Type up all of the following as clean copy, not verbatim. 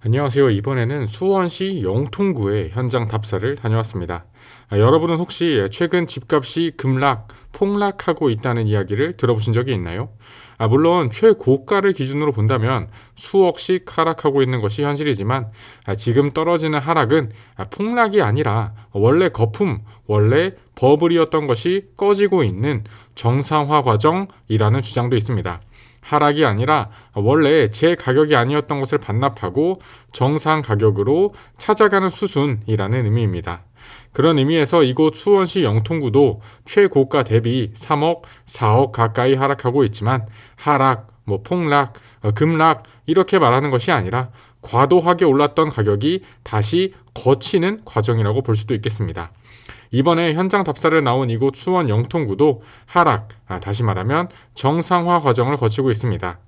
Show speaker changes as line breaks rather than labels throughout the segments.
안녕하세요. 이번에는 수원시 영통구의 현장 답사를 다녀왔습니다. 여러분은 혹시 최근 집값이 급락, 폭락하고 있다는 이야기를 들어보신 적이 있나요? 물론 최고가를 기준으로 본다면 수억씩 하락하고 있는 것이 현실이지만 지금 떨어지는 하락은 폭락이 아니라 원래 거품, 원래 버블이었던 것이 꺼지고 있는 정상화 과정이라는 주장도 있습니다. 하락이 아니라 원래 제 가격이 아니었던 것을 반납하고 정상 가격으로 찾아가는 수순이라는 의미입니다. 그런 의미에서 이곳 수원시 영통구도 최고가 대비 3억, 4억 가까이 하락하고 있지만 하락, 폭락, 급락 이렇게 말하는 것이 아니라 과도하게 올랐던 가격이 다시 거치는 과정이라고 볼 수도 있겠습니다. 이번에 현장 답사를 나온 이곳 수원 영통구도 하락, 다시 말하면 정상화 과정을 거치고 있습니다.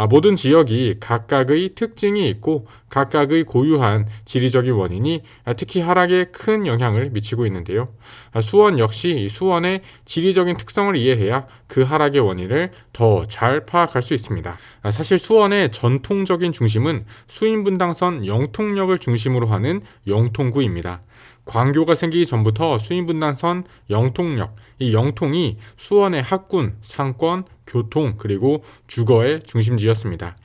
모든 지역이 각각의 특징이 있고 각각의 고유한 지리적인 원인이 특히 하락에 큰 영향을 미치고 있는데요. 수원 역시 수원의 지리적인 특성을 이해해야 그 하락의 원인을 더 잘 파악할 수 있습니다. 사실 수원의 전통적인 중심은 수인분당선 영통역을 중심으로 하는 영통구입니다. 광교가 생기기 전부터 수인분당선 영통역, 이 영통이 수원의 학군, 상권, 교통, 그리고 주거의 중심지였습니다.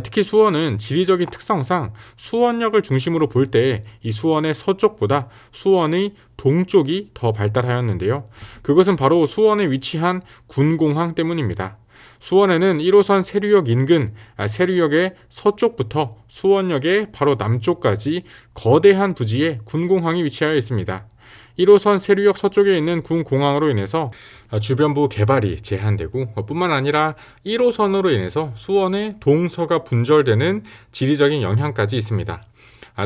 특히 수원은 지리적인 특성상 수원역을 중심으로 볼 때 이 수원의 서쪽보다 수원의 동쪽이 더 발달하였는데요. 그것은 바로 수원에 위치한 군공항 때문입니다. 수원에는 1호선 세류역 인근 세류역의 서쪽부터 수원역의 바로 남쪽까지 거대한 부지에 군공항이 위치하여 있습니다. 1호선 세류역 서쪽에 있는 군공항으로 인해서 주변부 개발이 제한되고 뿐만 아니라 1호선으로 인해서 수원의 동서가 분절되는 지리적인 영향까지 있습니다.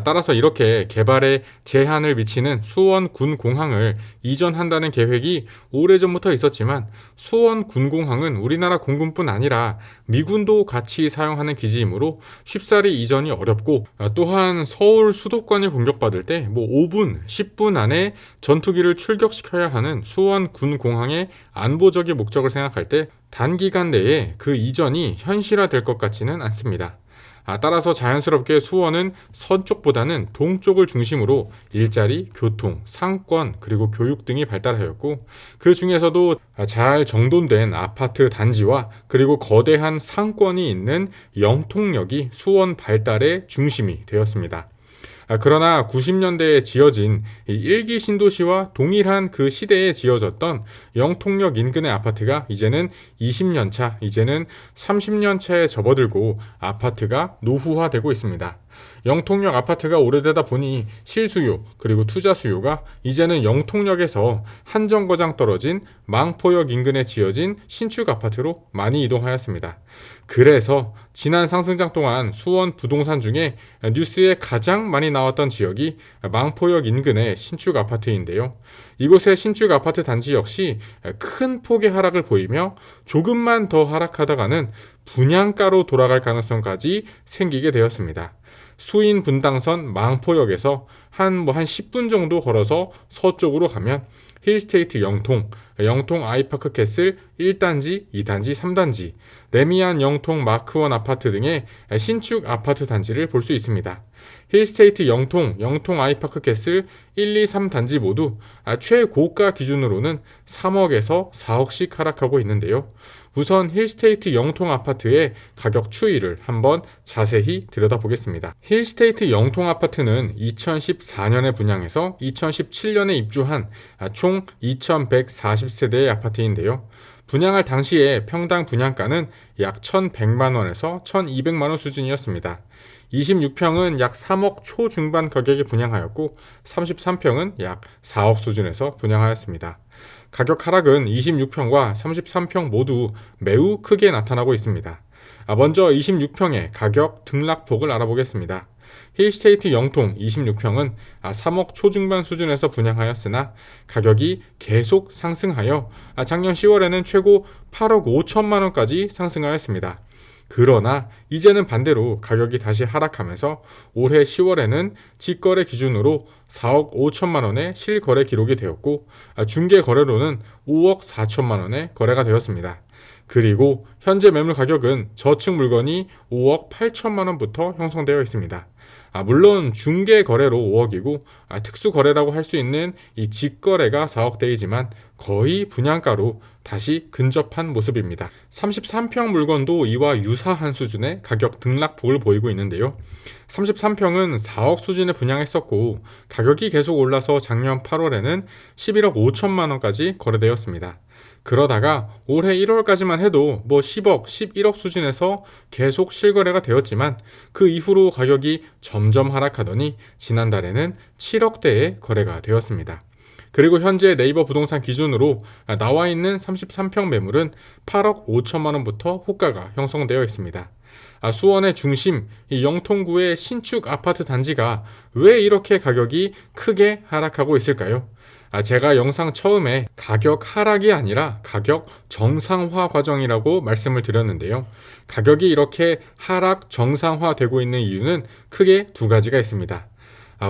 따라서 이렇게 개발에 제한을 미치는 수원 군공항을 이전한다는 계획이 오래전부터 있었지만 수원 군공항은 우리나라 공군뿐 아니라 미군도 같이 사용하는 기지이므로 쉽사리 이전이 어렵고 또한 서울 수도권이 공격받을 때 5분, 10분 안에 전투기를 출격시켜야 하는 수원 군공항의 안보적인 목적을 생각할 때 단기간 내에 그 이전이 현실화될 것 같지는 않습니다. 따라서 자연스럽게 수원은 서쪽보다는 동쪽을 중심으로 일자리, 교통, 상권, 그리고 교육 등이 발달하였고 그 중에서도 잘 정돈된 아파트 단지와 그리고 거대한 상권이 있는 영통역이 수원 발달의 중심이 되었습니다. 그러나 90년대에 지어진 1기 신도시와 동일한 그 시대에 지어졌던 영통역 인근의 아파트가 이제는 20년 차, 이제는 30년 차에 접어들고 아파트가 노후화되고 있습니다. 영통역 아파트가 오래되다 보니 실수요 그리고 투자 수요가 이제는 영통역에서 한 정거장 떨어진 망포역 인근에 지어진 신축 아파트로 많이 이동하였습니다. 그래서 지난 상승장 동안 수원 부동산 중에 뉴스에 가장 많이 나왔던 지역이 망포역 인근의 신축 아파트인데요. 이곳의 신축 아파트 단지 역시 큰 폭의 하락을 보이며 조금만 더 하락하다가는 분양가로 돌아갈 가능성까지 생기게 되었습니다. 수인 분당선 망포역에서 한 10분 정도 걸어서 서쪽으로 가면 힐스테이트 영통, 영통 아이파크 캐슬 1단지, 2단지, 3단지, 레미안 영통 마크원 아파트 등의 신축 아파트 단지를 볼 수 있습니다. 힐스테이트 영통, 영통 아이파크 캐슬 1, 2, 3단지 모두 최고가 기준으로는 3억에서 4억씩 하락하고 있는데요. 우선 힐스테이트 영통 아파트의 가격 추이를 한번 자세히 들여다보겠습니다. 힐스테이트 영통 아파트는 2014년에 분양해서 2017년에 입주한 총 2140세대의 아파트인데요. 분양할 당시에 평당 분양가는 약 1,100만원에서 1,200만원 수준이었습니다. 26평은 약 3억 초중반 가격에 분양하였고 33평은 약 4억 수준에서 분양하였습니다. 가격 하락은 26평과 33평 모두 매우 크게 나타나고 있습니다. 먼저 26평의 가격 등락폭을 알아보겠습니다. 힐스테이트 영통 26평은 3억 초중반 수준에서 분양하였으나 가격이 계속 상승하여 작년 10월에는 최고 8억 5천만 원까지 상승하였습니다. 그러나 이제는 반대로 가격이 다시 하락하면서 올해 10월에는 직거래 기준으로 4억 5천만 원의 실거래 기록이 되었고 중개 거래로는 5억 4천만 원의 거래가 되었습니다. 그리고 현재 매물 가격은 저층 물건이 5억 8천만 원부터 형성되어 있습니다. 물론 중개 거래로 5억이고 특수 거래라고 할 수 있는 이 직거래가 4억대이지만 거의 분양가로 다시 근접한 모습입니다. 33평 물건도 이와 유사한 수준의 가격 등락폭을 보이고 있는데요. 33평은 4억 수준에 분양했었고 가격이 계속 올라서 작년 8월에는 11억 5천만 원까지 거래되었습니다. 그러다가 올해 1월까지만 해도 10억, 11억 수준에서 계속 실거래가 되었지만 그 이후로 가격이 점점 하락하더니 지난달에는 7억대에 거래가 되었습니다. 그리고 현재 네이버 부동산 기준으로 나와 있는 33평 매물은 8억 5천만 원부터 호가가 형성되어 있습니다. 수원의 중심, 이 영통구의 신축 아파트 단지가 왜 이렇게 가격이 크게 하락하고 있을까요? 제가 영상 처음에 가격 하락이 아니라 가격 정상화 과정이라고 말씀을 드렸는데요. 가격이 이렇게 하락 정상화되고 있는 이유는 크게 두 가지가 있습니다.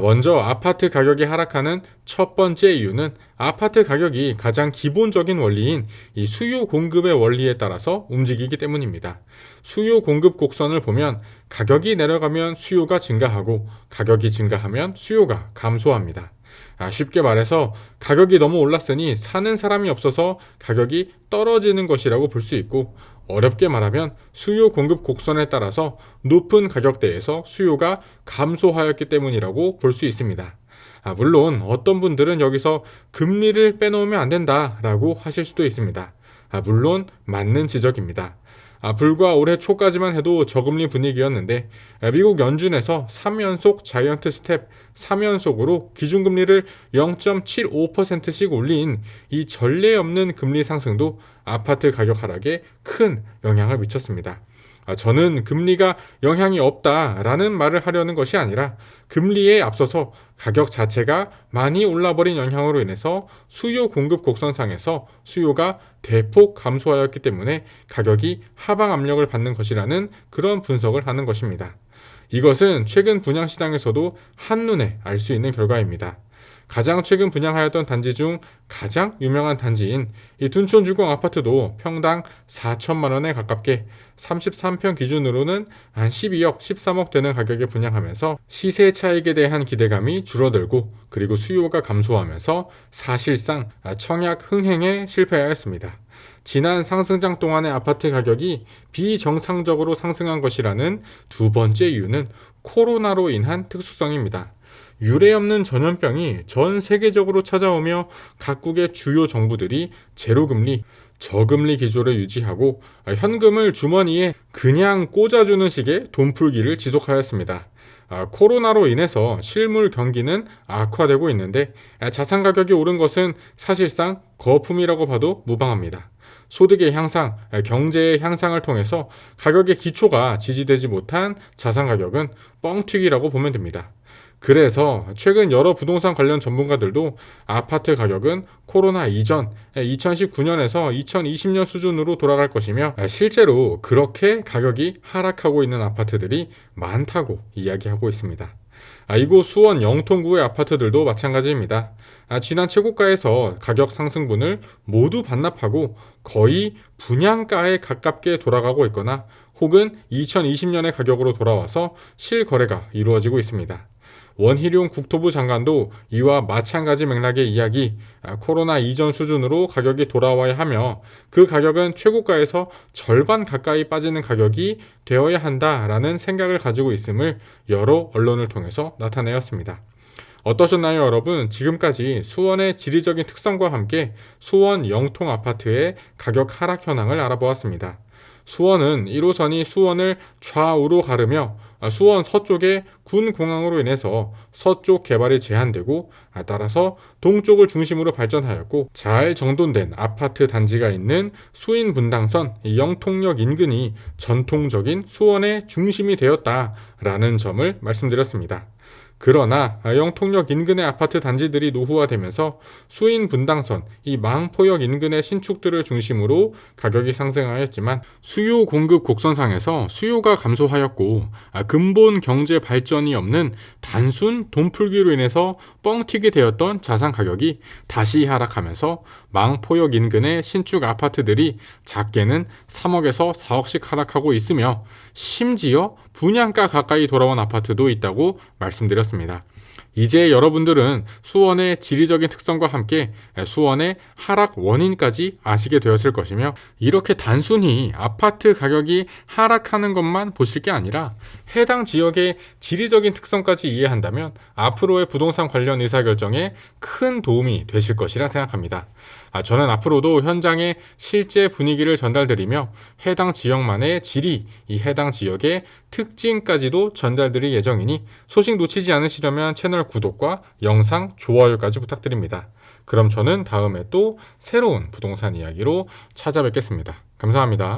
먼저 아파트 가격이 하락하는 첫 번째 이유는 아파트 가격이 가장 기본적인 원리인 이 수요 공급의 원리에 따라서 움직이기 때문입니다. 수요 공급 곡선을 보면 가격이 내려가면 수요가 증가하고 가격이 증가하면 수요가 감소합니다. 쉽게 말해서 가격이 너무 올랐으니 사는 사람이 없어서 가격이 떨어지는 것이라고 볼 수 있고, 어렵게 말하면 수요 공급 곡선에 따라서 높은 가격대에서 수요가 감소하였기 때문이라고 볼 수 있습니다. 물론 어떤 분들은 여기서 금리를 빼놓으면 안 된다라고 하실 수도 있습니다. 물론 맞는 지적입니다. 불과 올해 초까지만 해도 저금리 분위기였는데 미국 연준에서 3연속 자이언트 스텝 3연속으로 기준금리를 0.75%씩 올린 이 전례 없는 금리 상승도 아파트 가격 하락에 큰 영향을 미쳤습니다. 저는 금리가 영향이 없다라는 말을 하려는 것이 아니라 금리에 앞서서 가격 자체가 많이 올라버린 영향으로 인해서 수요 공급 곡선상에서 수요가 대폭 감소하였기 때문에 가격이 하방 압력을 받는 것이라는 그런 분석을 하는 것입니다. 이것은 최근 분양시장에서도 한눈에 알 수 있는 결과입니다. 가장 최근 분양하였던 단지 중 가장 유명한 단지인 이 둔촌주공 아파트도 평당 4천만 원에 가깝게 33평 기준으로는 한 12억, 13억 되는 가격에 분양하면서 시세 차익에 대한 기대감이 줄어들고 그리고 수요가 감소하면서 사실상 청약 흥행에 실패하였습니다. 지난 상승장 동안의 아파트 가격이 비정상적으로 상승한 것이라는 두 번째 이유는 코로나로 인한 특수성입니다. 유례없는 전염병이 전 세계적으로 찾아오며 각국의 주요 정부들이 제로금리, 저금리 기조를 유지하고 현금을 주머니에 그냥 꽂아주는 식의 돈풀기를 지속하였습니다. 코로나로 인해서 실물 경기는 악화되고 있는데 자산 가격이 오른 것은 사실상 거품이라고 봐도 무방합니다. 소득의 향상, 경제의 향상을 통해서 가격의 기초가 지지되지 못한 자산 가격은 뻥튀기라고 보면 됩니다. 그래서 최근 여러 부동산 관련 전문가들도 아파트 가격은 코로나 이전 2019년에서 2020년 수준으로 돌아갈 것이며 실제로 그렇게 가격이 하락하고 있는 아파트들이 많다고 이야기하고 있습니다. 이곳 수원 영통구의 아파트들도 마찬가지입니다. 지난 최고가에서 가격 상승분을 모두 반납하고 거의 분양가에 가깝게 돌아가고 있거나 혹은 2020년의 가격으로 돌아와서 실거래가 이루어지고 있습니다. 원희룡 국토부 장관도 이와 마찬가지 맥락의 이야기, 코로나 이전 수준으로 가격이 돌아와야 하며 그 가격은 최고가에서 절반 가까이 빠지는 가격이 되어야 한다라는 생각을 가지고 있음을 여러 언론을 통해서 나타내었습니다. 어떠셨나요, 여러분? 지금까지 수원의 지리적인 특성과 함께 수원 영통 아파트의 가격 하락 현황을 알아보았습니다. 수원은 1호선이 수원을 좌우로 가르며 수원 서쪽의 군공항으로 인해서 서쪽 개발이 제한되고 따라서 동쪽을 중심으로 발전하였고 잘 정돈된 아파트 단지가 있는 수인분당선 영통역 인근이 전통적인 수원의 중심이 되었다라는 라는 점을 말씀드렸습니다. 그러나 영통역 인근의 아파트 단지들이 노후화되면서 수인 분당선, 이 망포역 인근의 신축들을 중심으로 가격이 상승하였지만 수요 공급 곡선상에서 수요가 감소하였고 근본 경제 발전이 없는 단순 돈풀기로 인해서 뻥튀기 되었던 자산 가격이 다시 하락하면서 망포역 인근의 신축 아파트들이 작게는 3억에서 4억씩 하락하고 있으며 심지어 분양가 가까이 돌아온 아파트도 있다고 말씀드렸습니다. 이제 여러분들은 수원의 지리적인 특성과 함께 수원의 하락 원인까지 아시게 되었을 것이며, 이렇게 단순히 아파트 가격이 하락하는 것만 보실 게 아니라 해당 지역의 지리적인 특성까지 이해한다면 앞으로의 부동산 관련 의사결정에 큰 도움이 되실 것이라 생각합니다. 저는 앞으로도 현장의 실제 분위기를 전달드리며 해당 지역만의 지리, 이 해당 지역의 특징까지도 전달드릴 예정이니 소식 놓치지 않으시려면 채널 구독과 영상 좋아요까지 부탁드립니다. 그럼 저는 다음에 또 새로운 부동산 이야기로 찾아뵙겠습니다. 감사합니다.